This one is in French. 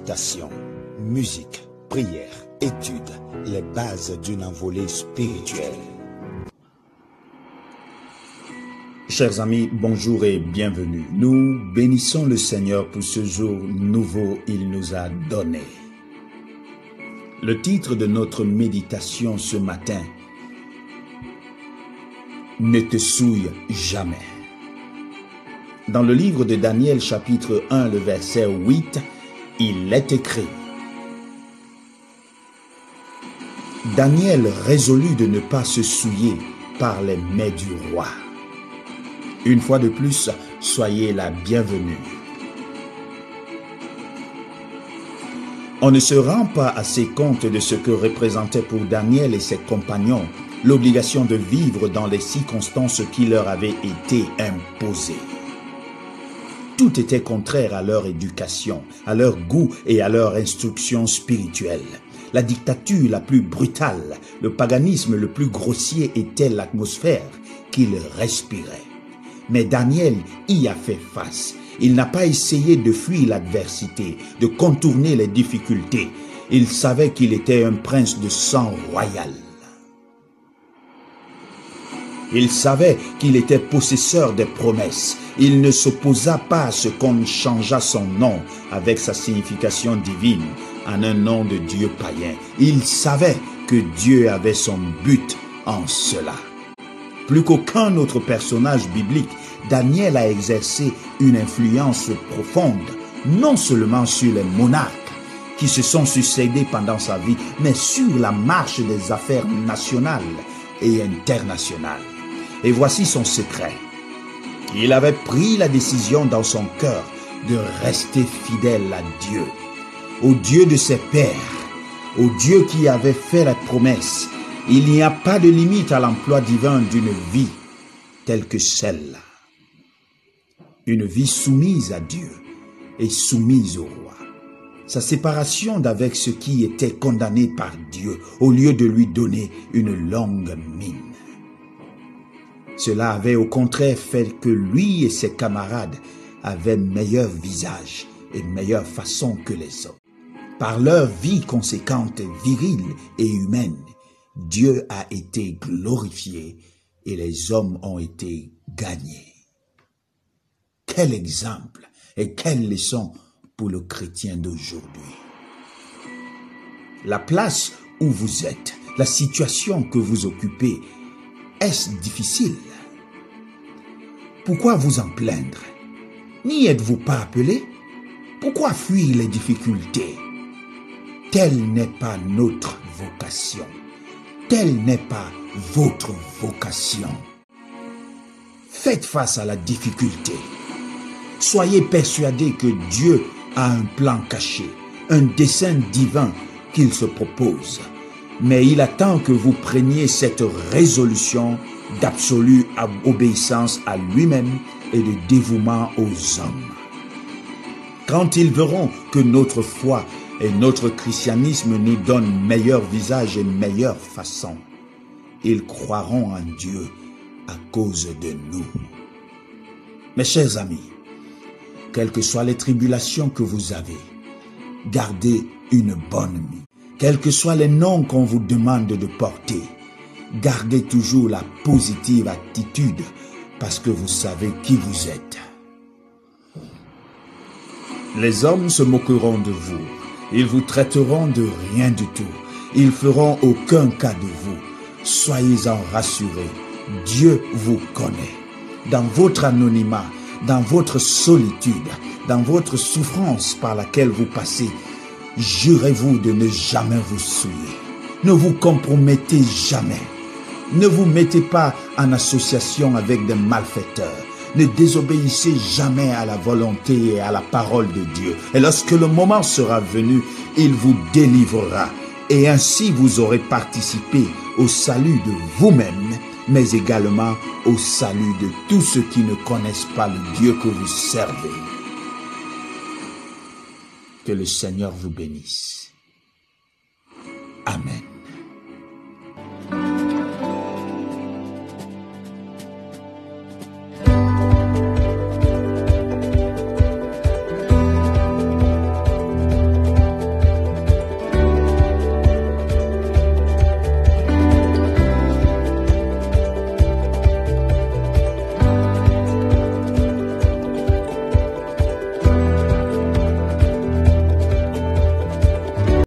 méditation, musique, prière, étude, les bases d'une envolée spirituelle. Chers amis, bonjour et bienvenue. Nous bénissons le Seigneur pour ce jour nouveau qu'il nous a donné. Le titre de notre méditation ce matin, ne te souille jamais. Dans le livre de Daniel chapitre 1, le verset 8, il est écrit: Daniel résolut de ne pas se souiller par les mets du roi. Une fois de plus, soyez la bienvenue. On ne se rend pas assez compte de ce que représentait pour Daniel et ses compagnons l'obligation de vivre dans les circonstances qui leur avaient été imposées. Tout était contraire à leur éducation, à leur goût et à leur instruction spirituelle. La dictature la plus brutale, le paganisme le plus grossier était l'atmosphère qu'ils respiraient. Mais Daniel y a fait face. Il n'a pas essayé de fuir l'adversité, de contourner les difficultés. Il savait qu'il était un prince de sang royal. Il savait qu'il était possesseur des promesses. Il ne s'opposa pas à ce qu'on changeât son nom avec sa signification divine en un nom de Dieu païen. Il savait que Dieu avait son but en cela. Plus qu'aucun autre personnage biblique, Daniel a exercé une influence profonde, non seulement sur les monarques qui se sont succédés pendant sa vie, mais sur la marche des affaires nationales et internationales. Et voici son secret. Il avait pris la décision dans son cœur de rester fidèle à Dieu, au Dieu de ses pères, au Dieu qui avait fait la promesse. Il n'y a pas de limite à l'emploi divin d'une vie telle que celle-là. Une vie soumise à Dieu et soumise au roi. Sa séparation d'avec ce qui était condamné par Dieu au lieu de lui donner une longue mine. Cela avait au contraire fait que lui et ses camarades avaient meilleur visage et meilleure façon que les autres. Par leur vie conséquente, virile et humaine, Dieu a été glorifié et les hommes ont été gagnés. Quel exemple et quelle leçon pour le chrétien d'aujourd'hui. La place où vous êtes, la situation que vous occupez, est-ce difficile? Pourquoi vous en plaindre? N'y êtes-vous pas appelé? Pourquoi fuir les difficultés? Telle n'est pas notre vocation. Telle n'est pas votre vocation. Faites face à la difficulté. Soyez persuadés que Dieu a un plan caché, un dessein divin qu'il se propose. Mais il attend que vous preniez cette résolution d'absolue obéissance à lui-même et de dévouement aux hommes. Quand ils verront que notre foi et notre christianisme nous donnent meilleur visage et meilleure façon, ils croiront en Dieu à cause de nous. Mes chers amis, quelles que soient les tribulations que vous avez, gardez une bonne mine. Quels que soient les noms qu'on vous demande de porter, gardez toujours la positive attitude parce que vous savez qui vous êtes. Les hommes se moqueront de vous. Ils vous traiteront de rien du tout. Ils feront aucun cas de vous. Soyez-en rassurés. Dieu vous connaît. Dans votre anonymat, dans votre solitude, dans votre souffrance par laquelle vous passez, jurez-vous de ne jamais vous souiller. Ne vous compromettez jamais. Ne vous mettez pas en association avec des malfaiteurs. Ne désobéissez jamais à la volonté et à la parole de Dieu. Et lorsque le moment sera venu, il vous délivrera. Et ainsi vous aurez participé au salut de vous-même, mais également au salut de tous ceux qui ne connaissent pas le Dieu que vous servez. Que le Seigneur vous bénisse. Amen.